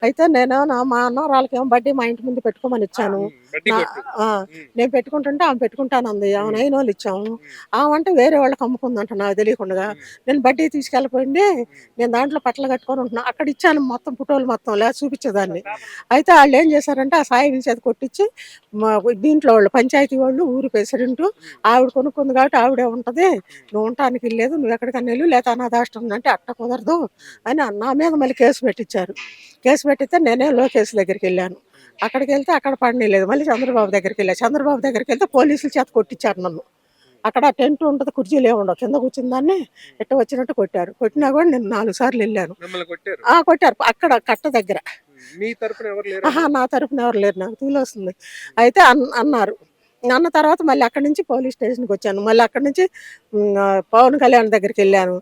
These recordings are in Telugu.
అయితే మా అన్నవరాలకేమో బడ్డీ మా ఇంటి ముందు పెట్టుకోమని ఇచ్చాను. బడ్డీ నా కొట్టు. ఆ! హ్మ్. నేను పెట్టుకుంటుంటే ఆమె పెట్టుకుంటానంది. ఆమె హ్మ్. నైనోళ్ళు ఇచ్చాము. హ్మ్. ఆమంటే వేరే వాళ్ళకి అమ్ముకుందంట నాకు తెలియకుండగా. హ్మ్. నేను బడ్డీ తీసుకెళ్ళిపోయింది. హ్మ్. నేను దాంట్లో బట్టలు కట్టుకొని ఉంటున్నా. అక్కడ ఇచ్చాను మొత్తం ఫోటోలు మొత్తం లేకపోతే చూపించేదాన్ని. అయితే ఆళ్ళేం చేశారంటే ఆ సాయి చేత కొట్టిచ్చి మా దీంట్లో వాళ్ళు పంచాయతీ వాళ్ళు, ఊరు ప్రెసిడెంటు హ్మ్. ఆవిడ కొనుక్కుంది కాబట్టి ఆవిడే ఉంటది. హ్మ్. నువ్వు ఉండటానికి ఇల్లేదు. నువ్వు ఎక్కడికన్నా ఎళ్ళు లేతే అనాథాశ్రమం అంటే అట్ట కుదరదు హ్మ్. అని నా మీద మళ్ళీ కేసు పెట్టిచ్చారు. హ్మ్. కేసు పెట్టితే నేనే లోకేష్ దగ్గరికెళ్ళాను. హ్మ్. అక్కడికెళ్తే అక్కడ పడనీయలేదు. మళ్ళీ చంద్రబాబు దగ్గరికెళ్ళా. చంద్రబాబు దగ్గరికెళ్తే పోలీసుల చేత కొట్టిచ్చారు నన్ను. హ్మ్. అక్కడ టెంట్ ఉంటది. కుర్చీలేముండవు. కింద కూర్చున్న దాన్ని హ్మ్. ఎట్ట వచ్చినట్టు కొట్టారు. కొట్టినా హ్మ్. గూడా నేను 4 సార్లెళ్ళాను. మిమ్మల్ని కొట్టారు. కొట్టారు. అక్కడ కట్ట దగ్గర. హ్మ్. మీ తరపున ఎవరు లేరా? నా తరపున ఎవరు లేరు. నాకు తూలొస్తుంది. హ్మ్. అయితే అన్నారు. అన్న తర్వాత మళ్ళీ అక్కడి నుంచి పోలీస్ స్టేషన్‌కొచ్చాను. మళ్ళీ అక్కడి నుంచి పవన్ కళ్యాణ్ దగ్గరికెళ్ళాను.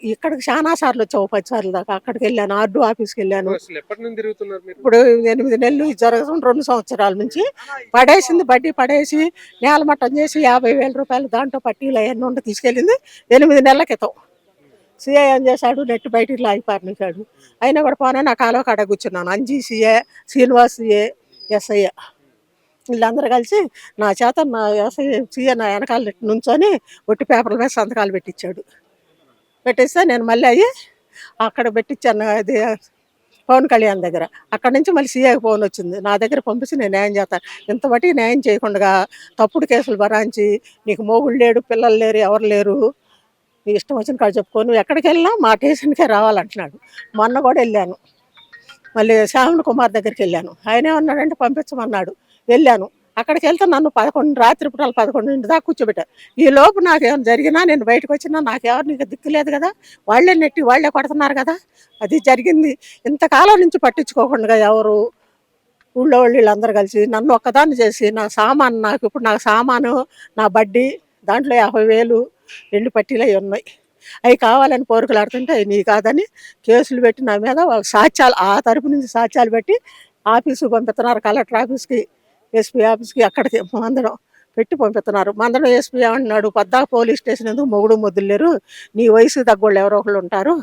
ఇక్కడికి చానా సార్లొచ్చా. ఓ 10 సార్లు దాకా. అక్కడికెళ్ళాను. ఆర్‌డో ఆఫీస్‌కెళ్ళాను. అసలు ఎప్పటి నుంచి తిరుగుతున్నారు మీరు? ఇప్పుడు 8 నెలలు ఇది జరగడం 2 సంవత్సరాల నుంచి. హ్మ్. పడేసింది బడ్డీ పడేసి నేలమట్టం చేసి రూ. 50,000 దాంట్లో పట్టీలు అయన్నీ ఉండి తీసుకెళ్ళింది 8 నెలల క్రితం. హ్మ్. సీఐ ఏం చేశాడు నెట్టి బయటికి లాగి పారనిచ్చాడు. హ్మ్. అయినా కూడా పోనీ నా కాలువ కాడ కూర్చున్నాను. అంజీ సీఏ, శ్రీనివాస్ సీఏ, హ్మ్. ఎస్ఐ హ్మ్. వీళ్ళందరూ కలిసి నా చేత నా ఎస్ఐ సీఏ నా వెనకాల నుంచొని ఒట్టి పేపర్ల మీద సంతకాలు పెట్టించాడు. పెట్టిస్తే నేను మళ్ళీ అక్కడ పెట్టించాను. అది పవన్ కళ్యాణ్ దగ్గర. అక్కడి నుంచి మళ్ళీ సీఐకి ఫోన్ వచ్చింది. నా దగ్గర పంపించి నేను న్యాయం చేస్తాను. ఇంత మటికి న్యాయం చేయకుండా తప్పుడు కేసులు బనాయించి నీకు మొగుడు లేడు, పిల్లలు లేరు, ఎవరు లేరు. నీ ఇష్టం వచ్చిన కాడ చెప్పుకో. నువ్వు ఎక్కడికెళ్ళినా మా స్టేషన్‌కే రావాలంటున్నాడు. మొన్న కూడా వెళ్ళాను. మళ్ళీ శ్రావణ్ కుమార్ దగ్గరికెళ్ళాను. ఆయనేమన్నాడంటే పంపించమన్నాడు. వెళ్ళాను. అక్కడికెళ్తే నన్ను 11 రాత్రి పూటల 11 దాకా కూర్చోబెట్టారు. ఈలోపు నాకేమైనా జరిగినా నేను బయటకొచ్చినా నాకెవరిని ఇక దిక్కు లేదు గదా! వాళ్ళే నెట్టి వాళ్ళే కొడుతున్నారు గదా! అది జరిగింది. ఇంతకాలం నుంచి పట్టించుకోకుండా ఎవరు ఊళ్ళో వాళ్ళు వీళ్ళందరూ కలిసి నన్ను ఒక్కదాన్ని చేసి నా సామాను, నా బడ్డీ దాంట్లో 50,000 2 పట్టీలు అయి ఉన్నాయి. అయి కావాలని పోరుకులాడుతుంటే అయి నీయి కాదని కేసులు పెట్టి నా మీద వాళ్ళు సాక్ష్యాలు ఆ తరపు నుంచి సాక్ష్యాలు పెట్టి ఆఫీస్‌కి పంపిస్తున్నారు. కలెక్టర్ ఆఫీస్‌కి, ఎస్పీ ఆఫీస్‌కి అక్కడికి మందడం పెట్టి పంపిస్తున్నారు. మందడం ఎస్పీ ఏమంటున్నాడు, "పద్దాక పోలీస్ స్టేషన్ ఎందుకు మొగుడు మొద్దులు లేరు. నీ వయసుకి తగ్గోళ్ళు ఎవరో ఒకళ్ళు ఉంటారు.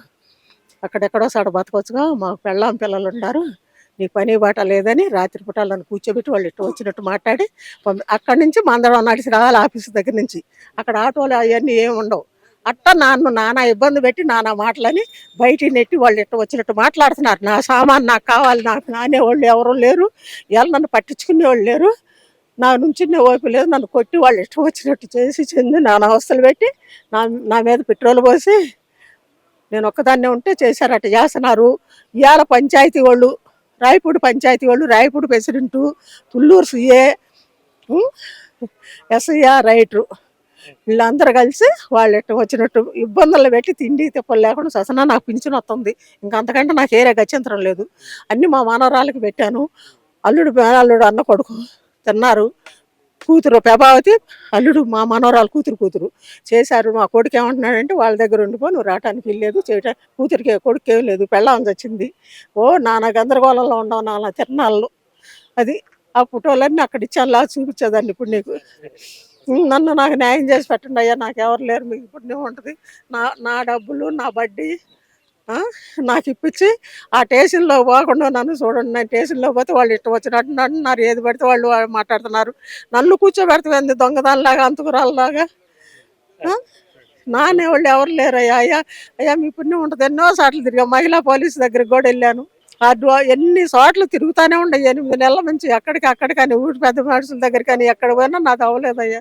అక్కడెక్కడో చోట బతకొచ్చుగా. మాకు పెళ్ళాం పిల్లలుంటారు. నీకు పని బాట లేదని" రాత్రి పూటల నన్ను కూర్చోబెట్టి వాళ్ళు ఇష్టం వచ్చినట్టు మాట్లాడి అక్కడి నుంచి మందడం నడిచి రావాలి ఆఫీస్ దగ్గర నుంచి. అక్కడ ఆటోలు అవన్నీ ఏమి ఉండవు. నన్ను నానా ఇబ్బంది పెట్టి నానా మాటలని బయటికి నెట్టి వాళ్ళు ఇష్టం వచ్చినట్టు మాట్లాడుతున్నారు. నా సామాను నాకు కావాలి నాకు అనేవాళ్ళు ఎవరు లేరు. ఇవాళ నన్ను పట్టించుకునేవాళ్ళు లేరు. నా నుంచునే ఓపిక లేదు. నన్ను కొట్టి వాళ్ళు ఇష్టం వచ్చినట్టు చేసి చెంది నానా అవస్థలు పెట్టి నా నా మీద పెట్రోల్ పోసి నేను ఒక్కదాన్నే ఉంటే చేశారు. అట్ట చేస్తున్నారు. ఇవాళ పంచాయతీ వాళ్ళు, రాయపూడి ప్రెసిడెంటు, తుళ్ళూరు సీఏ, హ్మ్, ఎస్ఐఆర్ రైటరు వీళ్ళందరూ కలిసి వాళ్ళు ఇష్టం వచ్చినట్టు ఇబ్బందులు పెట్టి తిండి తిప్పలు లేకుండా ససనా నాకు పింఛన్ వస్తుంది. ఇంక అంతకంటే నాకు ఏరే గత్యంతరం లేదు. హ్మ్. అన్నీ మా మనవరాలకి పెట్టాను. హ్మ్. అల్లుడు, మేనల్లుడు, అన్న కొడుకు తిన్నారు. కూతురు ప్రభావతి, అల్లుడు మా మనవరాలు కూతురు చేశారు. మా కొడుకు ఏమంటున్నాడంటే వాళ్ళ దగ్గర ఉండిపో నువ్వు రావటానికి వీల్లేదు కూతురికి కొడుకేం లేదు పెళ్ళాం చచ్చింది. నానా గందరగోళంలో ఉండవు నానా తిరణాల్లో. అది ఆ ఫోటోలన్నీ అక్కడ ఇచ్చాను లాగా చూపించేదాన్ని ఇప్పుడు నీకు. నన్ను నాకు న్యాయం చేసి పెట్టండి అయ్యా. నాకెవరు లేరు. మీకు పుణ్యం ఉంటుంది. నా నా డబ్బులు నా బడ్డీ ఆ! నాకు ఇప్పించి ఆ స్టేషన్‌లో పోకుండా నన్ను చూడండి. నేను స్టేషన్‌లో పోతే వాళ్ళు ఇష్టం వచ్చినట్టు అంటున్నారు. ఏది పడితే వాళ్ళు మాట్లాడుతున్నారు. నన్ను కూర్చోబెడతావేంది దొంగదానిలాగా, అంతకురాలులాగా. ఆ! నా అనేవాళ్ళు ఎవరు లేరయ్యా. అయ్యా అయ్యా మీ పుణ్యం ఉంటది. ఎన్నో సార్లు తిరిగా. మహిళా పోలీస్ దగ్గరికి కూడా వెళ్ళాను. ఎన్ని చోట్ల తిరుగుతానే ఉండే 8 నెలల నుంచి ఎక్కడికి అక్కడికని ఊరి పెద్ద మనుషుల దగ్గరికని ఎక్కడ పోయినా నాది అవ్వలేదయ్యా.